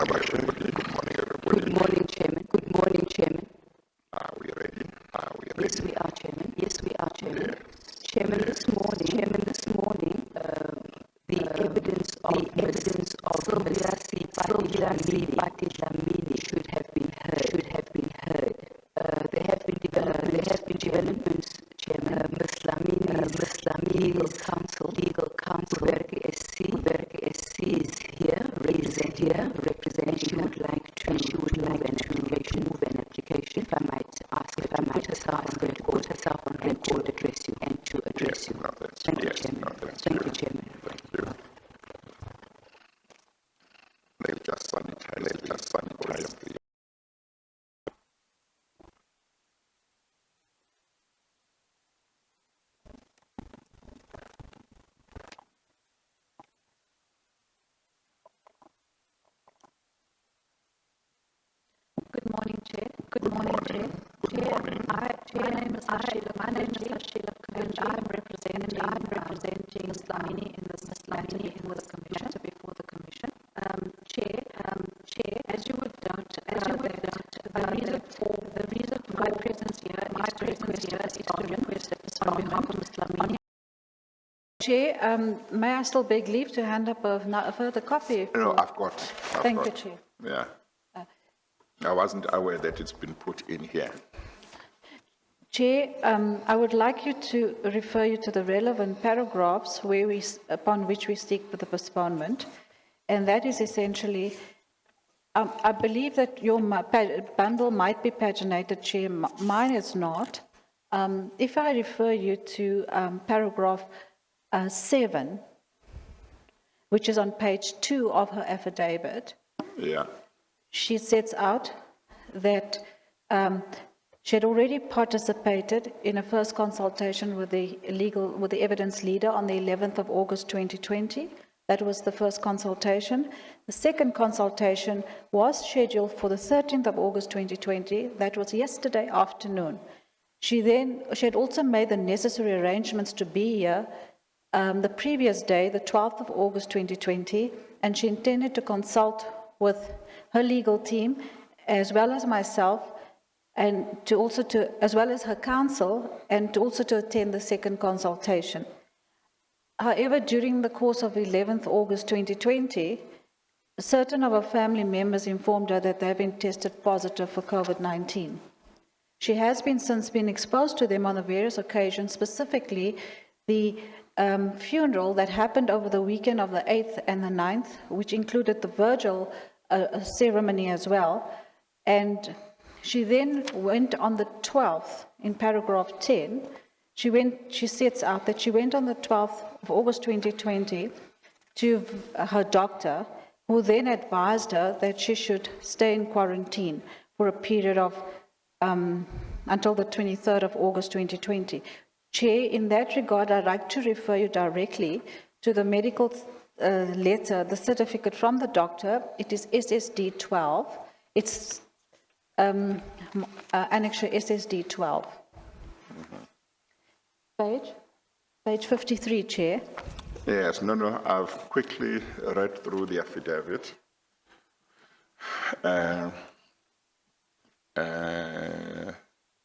Good morning, everybody. Good morning, Chairman. Good morning, Chairman. Are we ready? Yes, we are, Chairman. Yes, we are, Chairman. Yeah. Chairman, this morning, the evidence of Sylvia Seipati Dhlamini should have been heard. There have been developments, Chairman. Ms. Dhlamini, legal counsel, Vrede SC is here, representing. She would like to move an application. If I might ask, put herself on record, address you. No, that's, Thank you, yes, Chairman. no, that's Thank you, good. Chairman. Thank you. They'll just sanitize the Good morning, Chair. Good morning, Chair. My name is Ashila and I'm representing Ms. Dhlamini in this matter before the Commission. Chair, as you would note, the reason for my presence here is to request a postponement for Ms. Dhlamini. Chair, may I still beg leave to hand up a further copy? No, I've got. Thank you, Chair. Yeah. I wasn't aware that it's been put in here. Chair, I would like you to refer you to the relevant paragraphs upon which we seek for the postponement, and that is essentially, I believe that your bundle might be paginated, Chair, mine is not. If I refer you to paragraph 7, which is on page 2 of her affidavit, Yeah. she sets out that she had already participated in a first consultation with the evidence leader on the 11th of August 2020. That was the first consultation. The second consultation was scheduled for the 13th of August 2020. That was yesterday afternoon. She had also made the necessary arrangements to be here the previous day, the 12th of August 2020, and she intended to consult with her legal team, as well as myself, and as well as her counsel, and also to attend the second consultation. However, during the course of 11th August 2020, certain of her family members informed her that they have been tested positive for COVID-19. She has since been exposed to them on the various occasions, specifically the funeral that happened over the weekend of the 8th and the 9th, which included the Virgil ceremony as well. And she then went on the 12th, in paragraph 10, she sets out that she went on the 12th of August 2020 to her doctor, who then advised her that she should stay in quarantine for a period of until the 23rd of August 2020. Chair, in that regard, I'd like to refer you directly to the medical letter, the certificate from the doctor. It is SSD 12. It's annexure SSD 12. Page 53, Chair. Yes, no, I've quickly read through the affidavit.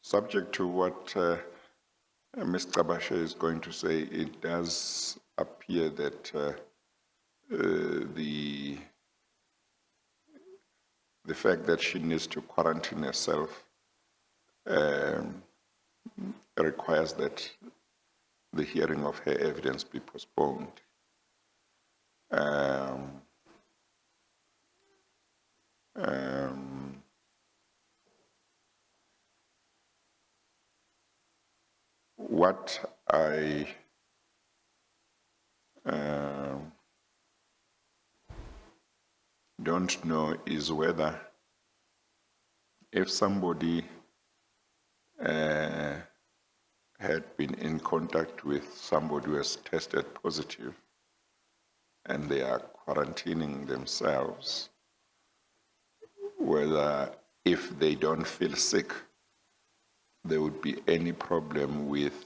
Subject to what Ms. Kabashe is going to say, it does appear that the fact that she needs to quarantine herself requires that the hearing of her evidence be postponed. What I don't know is whether if somebody had been in contact with somebody who has tested positive and they are quarantining themselves, whether if they don't feel sick, there would be any problem with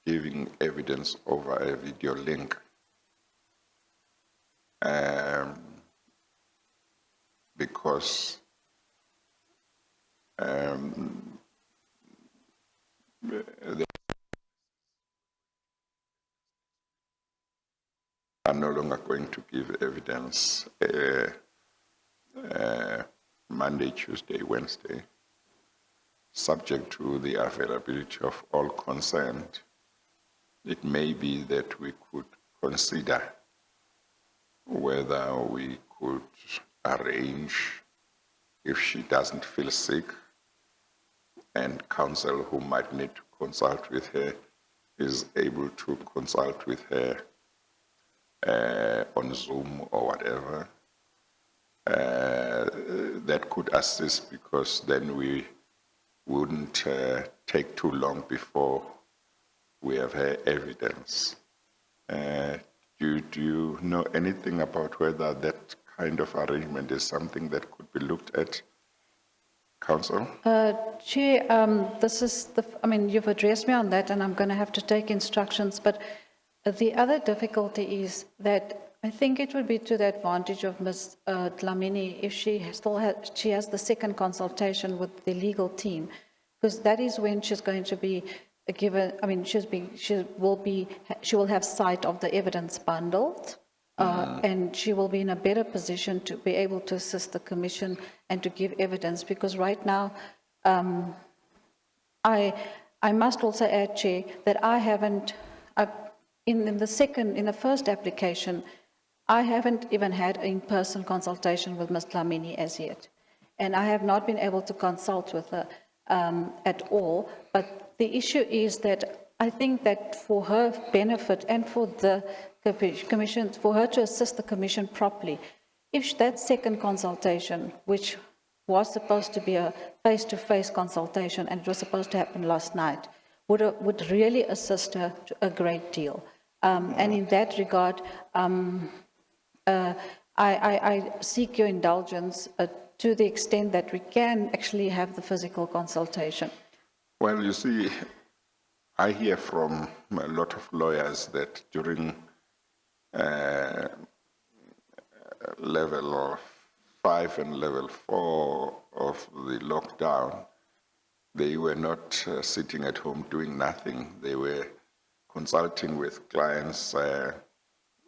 giving evidence over a video link. because they are no longer going to give evidence Monday, Tuesday, Wednesday, subject to the availability of all concerned. It may be that we could consider whether we could arrange, if she doesn't feel sick, and counsel who might need to consult with her is able to consult with her on Zoom or whatever. That could assist, because then we wouldn't take too long before we have her evidence. Do you know anything about whether that kind of arrangement is something that could be looked at, Council? Chair, this is you've addressed me on that, and I'm going to have to take instructions, but the other difficulty is that I think it would be to the advantage of Ms. Dhlamini if she has the second consultation with the legal team, because that is when she's going to be given, she will have sight of the evidence bundled, and she will be in a better position to be able to assist the Commission and to give evidence, because right now, I must also add, Chair, that I haven't, in the first application, I haven't even had an in-person consultation with Ms. Dhlamini as yet, and I have not been able to consult with her at all. But the issue is that I think that for her benefit and for the Commission, for her to assist the Commission properly, if that second consultation, which was supposed to be a face-to-face consultation and it was supposed to happen last night, would really assist her a great deal. And in that regard, I seek your indulgence to the extent that we can actually have the physical consultation. Well, you see, I hear from a lot of lawyers that during level 5 and level 4 of the lockdown, they were not sitting at home doing nothing. They were consulting with clients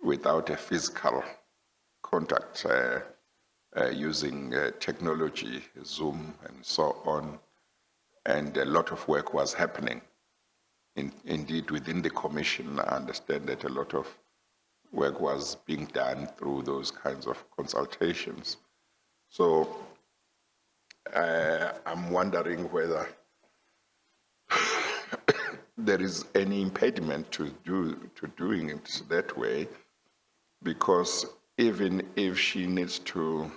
without a physical contact, using technology, Zoom and so on, and a lot of work was happening. Indeed, within the Commission, I understand that a lot of work was being done through those kinds of consultations. So I'm wondering whether there is any impediment to doing it that way, because even if she needs to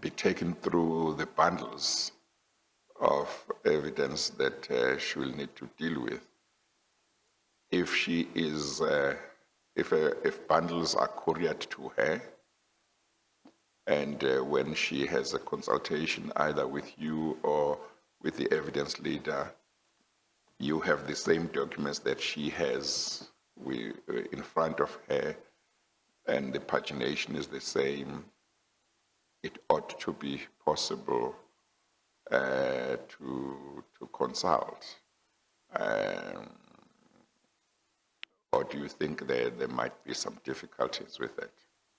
be taken through the bundles of evidence that she will need to deal with, if she is, if bundles are couriered to her, and when she has a consultation either with you or with the evidence leader, you have the same documents that she has in front of her, and the pagination is the same, it ought to be possible to consult. Or do you think there might be some difficulties with that?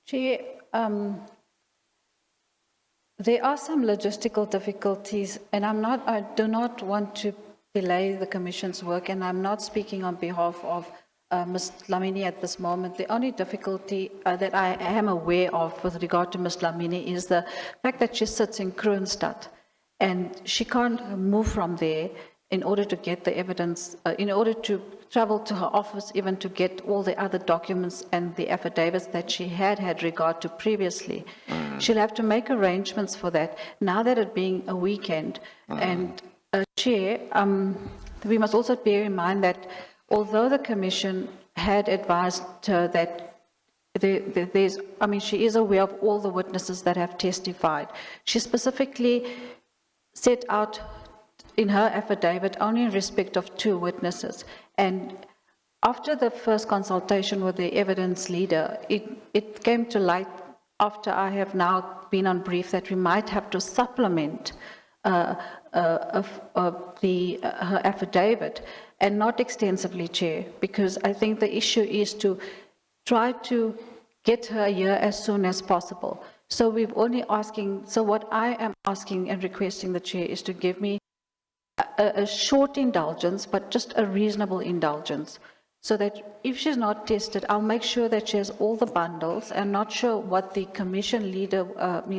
Chair, there are some logistical difficulties, and I do not want to delay the Commission's work, and I'm not speaking on behalf of Ms. Dhlamini at this moment. The only difficulty that I am aware of with regard to Ms. Dhlamini is the fact that she sits in Kroonstad, and she can't move from there in order to get the evidence, in order to travel to her office, even to get all the other documents and the affidavits that she had regard to previously. She'll have to make arrangements for that, now that it being a weekend. And Chair, we must also bear in mind that although the Commission had advised her that she is aware of all the witnesses that have testified, she specifically set out in her affidavit only in respect of 2 witnesses. And after the first consultation with the evidence leader, it came to light after I have now been on brief that we might have to supplement her affidavit, and not extensively, Chair, because I think the issue is to try to get her here as soon as possible. So what I am asking and requesting the Chair is to give me a short indulgence, but just a reasonable indulgence, so that if she's not tested, I'll make sure that she has all the bundles. I'm not sure what the commission leader,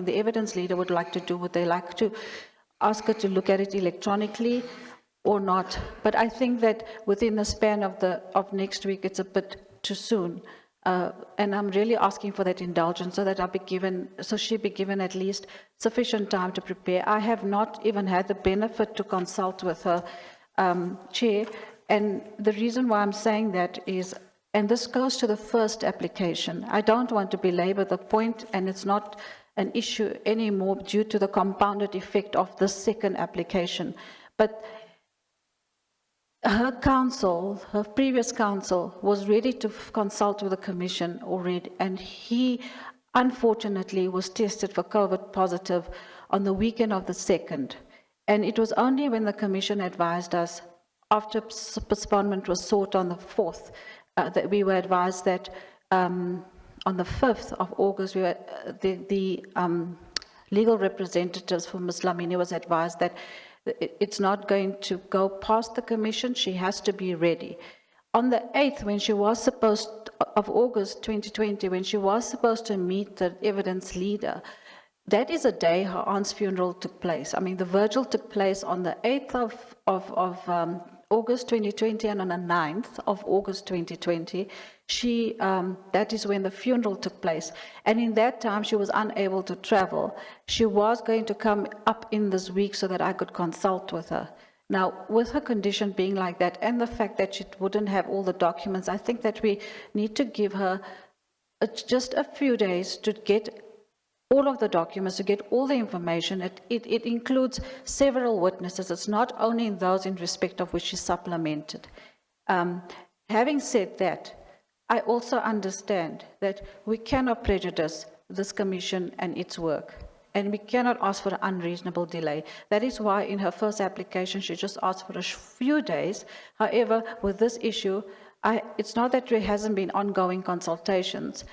the evidence leader would like to do. Would they like to ask her to look at it electronically or not? But I think that within the span of next week, it's a bit too soon. And I'm really asking for that indulgence so that she'll be given at least sufficient time to prepare. I have not even had the benefit to consult with her, Chair, and the reason why I'm saying that is, and this goes to the first application, I don't want to belabor the point, and it's not an issue anymore due to the compounded effect of the second application, but her counsel, her previous counsel, was ready to consult with the commission already, and he unfortunately was tested for COVID positive on the weekend of the 2nd. And it was only when the commission advised us, after postponement was sought on the 4th, that we were advised that on the 5th of August, the legal representatives for Ms. Dhlamini was advised that it's not going to go past the commission, she has to be ready. On the 8th, when she was of August 2020, when she was supposed to meet the evidence leader, that is a day her aunt's funeral took place. The Virgil took place on the 8th of August 2020, and on the 9th of August 2020, that is when the funeral took place. And in that time, she was unable to travel. She was going to come up in this week so that I could consult with her. Now, with her condition being like that, and the fact that she wouldn't have all the documents, I think that we need to give her just a few days to get all of the documents, to get all the information. It includes several witnesses. It's not only those in respect of which she supplemented. Having said that, I also understand that we cannot prejudice this commission and its work, and we cannot ask for an unreasonable delay. That is why in her first application, she just asked for a few days. However, with this issue, it's not that there hasn't been ongoing consultations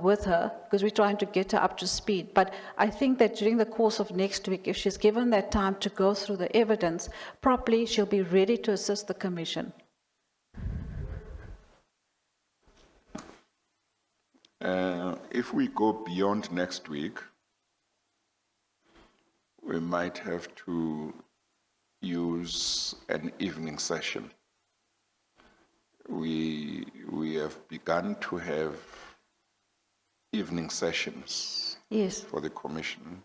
with her, because we're trying to get her up to speed. But I think that during the course of next week, if she's given that time to go through the evidence properly, she'll be ready to assist the commission. If we go beyond next week, we might have to use an evening session. We have begun to have evening sessions, Yes. for the commission.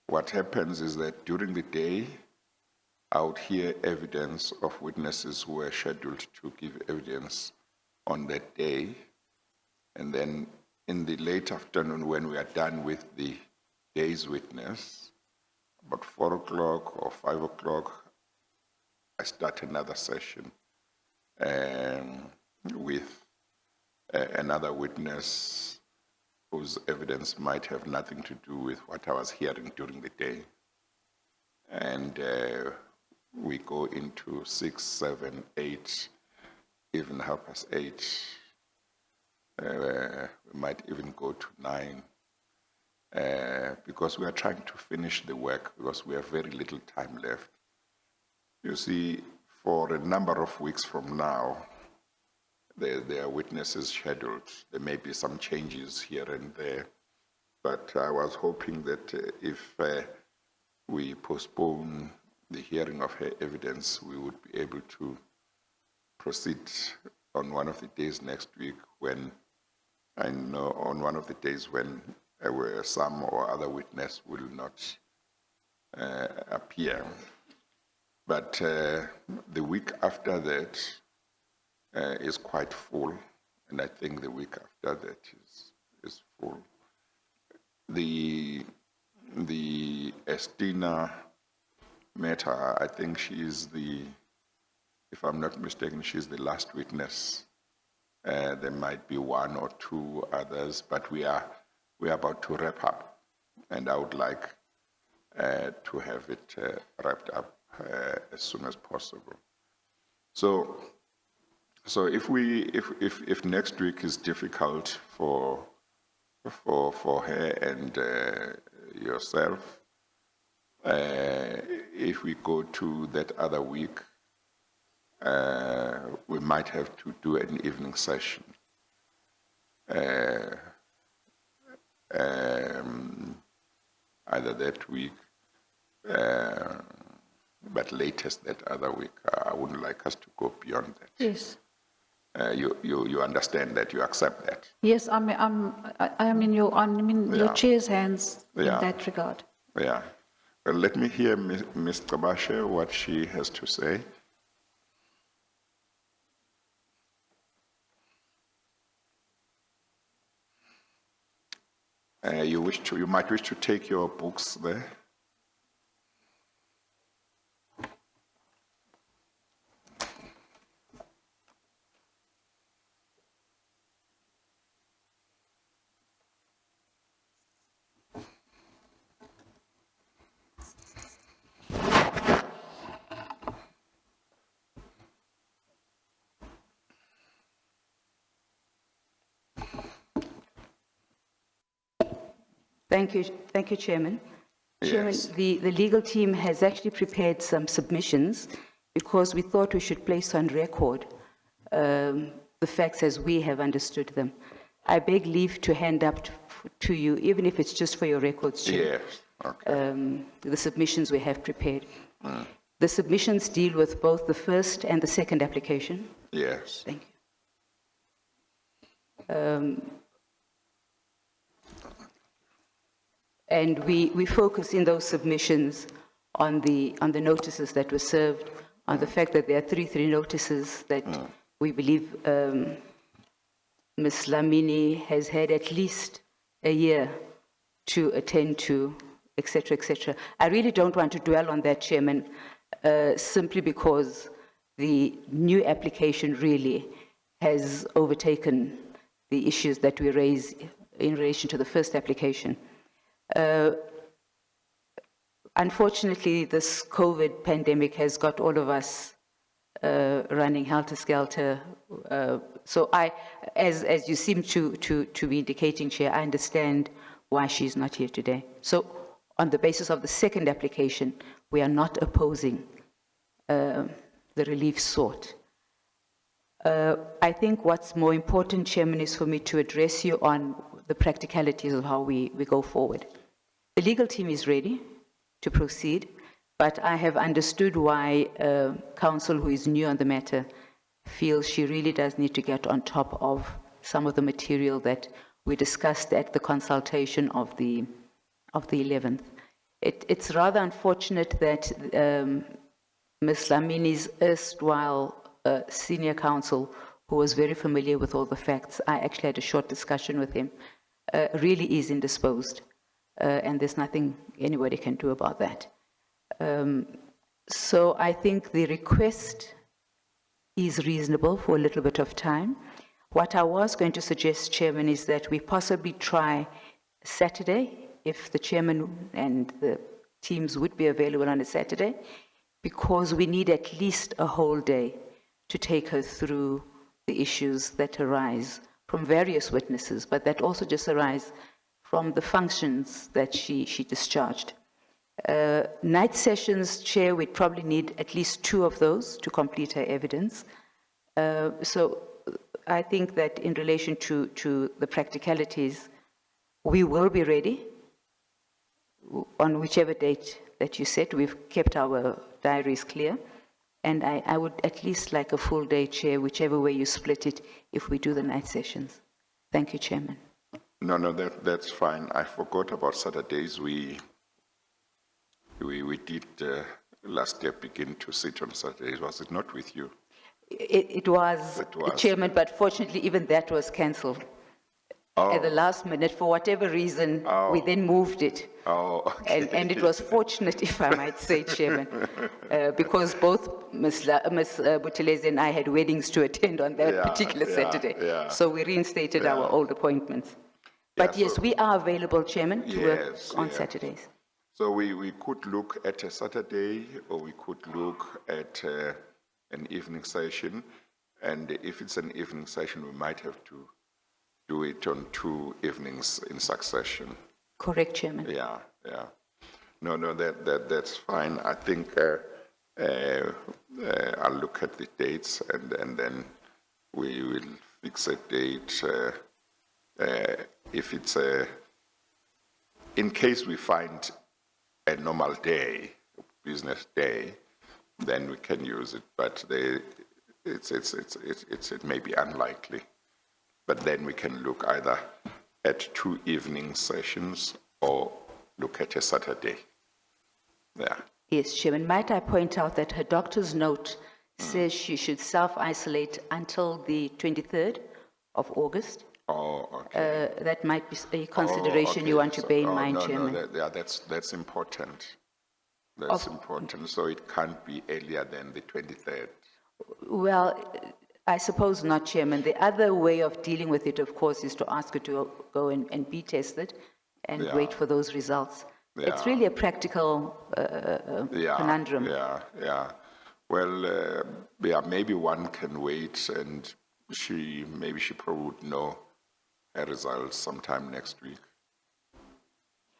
What happens is that during the day, I would hear evidence of witnesses who were scheduled to give evidence on that day. And then in the late afternoon, when we are done with the day's witness, about 4 o'clock or 5 o'clock, I start another session with another witness whose evidence might have nothing to do with what I was hearing during the day. And we go into 6, 7, 8, even 8:30. We might even go to 9, because we are trying to finish the work, because we have very little time left. You see, for a number of weeks from now, there are witnesses scheduled. There may be some changes here and there, but I was hoping that if we postpone the hearing of her evidence, we would be able to proceed on one of the days next week, when I know on one of the days when some or other witness will not appear. But the week after that is quite full, and I think the week after that is full. The Estina matter, I think she is the If I'm not mistaken, she's the last witness. There might be one or two others, but we are about to wrap up, and I would like to have it wrapped up as soon as possible. So if next week is difficult for her and yourself, if we go to that other week, we might have to do an evening session. Either that week, but latest that other week. I wouldn't like us to go beyond that. Yes. You understand that, you accept that? Yes, I am in your chair's hands in Yeah. that regard. Yeah. Well, let me hear Ms. Tabashe, what she has to say. You might wish to take your books there. Thank you, Chairman. Chairman, Yes. the legal team has actually prepared some submissions because we thought we should place on record the facts as we have understood them. I beg leave to hand up to you, even if it's just for your records, Chair. Yes, okay. The submissions we have prepared. The submissions deal with both the first and the second application. Yes. Thank you. And we focus in those submissions on the notices that were served, on the fact that there are three notices that we believe Ms. Dhlamini has had at least a year to attend to, et cetera, et cetera. I really don't want to dwell on that, Chairman, simply because the new application really has overtaken the issues that we raised in relation to the first application. Unfortunately, this COVID pandemic has got all of us running helter-skelter. So as you seem to be indicating, Chair, I understand why she's not here today. So on the basis of the second application, we are not opposing the relief sought. I think what's more important, Chairman, is for me to address you on the practicalities of how we go forward. The legal team is ready to proceed, but I have understood why counsel who is new on the matter feels she really does need to get on top of some of the material that we discussed at the consultation of the 11th. It's rather unfortunate that Ms. Dhlamini's erstwhile senior counsel, who was very familiar with all the facts, I actually had a short discussion with him, really is indisposed, and there's nothing anybody can do about that. So I think the request is reasonable for a little bit of time. What I was going to suggest, Chairman, is that we possibly try Saturday, if the Chairman and the teams would be available on a Saturday, because we need at least a whole day to take her through the issues that arise from various witnesses, but that also just arise from the functions that she discharged. Night sessions, Chair, we'd probably need at least 2 of those to complete her evidence. So I think that in relation to the practicalities, we will be ready on whichever date that you set. We've kept our diaries clear. And I would at least like a full day, Chair, whichever way you split it, if we do the night sessions. Thank you, Chairman. No, that's fine. I forgot about Saturdays. We did last year begin to sit on Saturdays. Was it not with you? It was, Chairman, but fortunately even that was cancelled. At the last minute, for whatever reason, we then moved it. Oh, okay. And it was fortunate, if I might say, Chairman, because both Ms. Buthelezi and I had weddings to attend on that Yeah, particular yeah, Saturday. yeah. So we reinstated our old appointments. But Yeah, yes, so- we are available, Chairman, to work Yes, on yes. Saturdays. So we could look at a Saturday, or we could look at an evening session. And if it's an evening session, we might have to do it on 2 evenings in succession. Correct, Chairman. Yeah, yeah. No, that's fine. I think I'll look at the dates and then we will fix a date. If it's in case we find a normal day, business day, then we can use it. But it may be unlikely. But then we can look either at 2 evening sessions or look at a Saturday. Yeah. Yes, Chairman. Might I point out that her doctor's note says she should self-isolate until the 23rd of August. Oh, okay. That might be a consideration you want to bear in mind, Chairman. No, that's important. That's important. So it can't be earlier than the 23rd. Well, I suppose not, Chairman. The other way of dealing with it, of course, is to ask her to go and be tested and Yeah. wait for those results. It's Yeah. really a practical conundrum. Yeah. Well, maybe one can wait, and she probably would know her results sometime next week.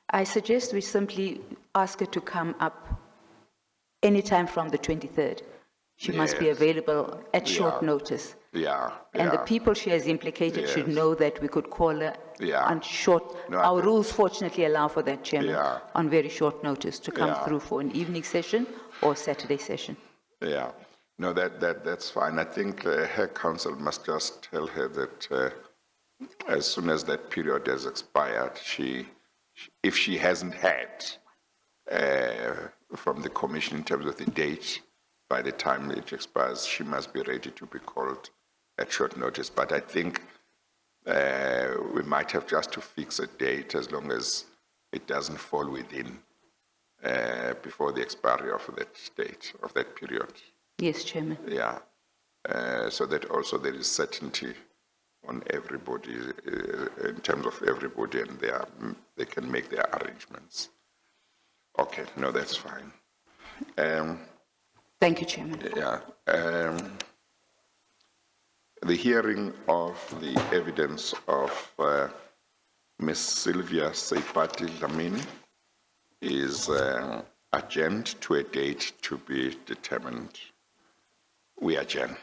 I suggest we simply ask her to come up anytime from the 23rd. She must be Yes. available at short Yeah. notice. Yeah. And the yeah. people she has implicated should Yes. know that we could call her Yeah. on short, No, I our think- rules fortunately allow for that, Chairman, Yeah. on very short notice to come Yeah. through for an evening session or Saturday session. Yeah, no, that's fine. I think her counsel must just tell her that as soon as that period has expired, if she hasn't had from the commission in terms of the date, by the time it expires, she must be ready to be called at short notice. But I think we might have just to fix a date as long as it doesn't fall within before the expiry of that date, of that period. Yes, Chairman. Yeah. So that also there is certainty on everybody, in terms of everybody, and they can make their arrangements. Okay, no, that's fine. Thank you, Chairman. Yeah. The hearing of the evidence of Ms. Sylvia Seipati Dhlamini is adjourned to a date to be determined. We adjourn.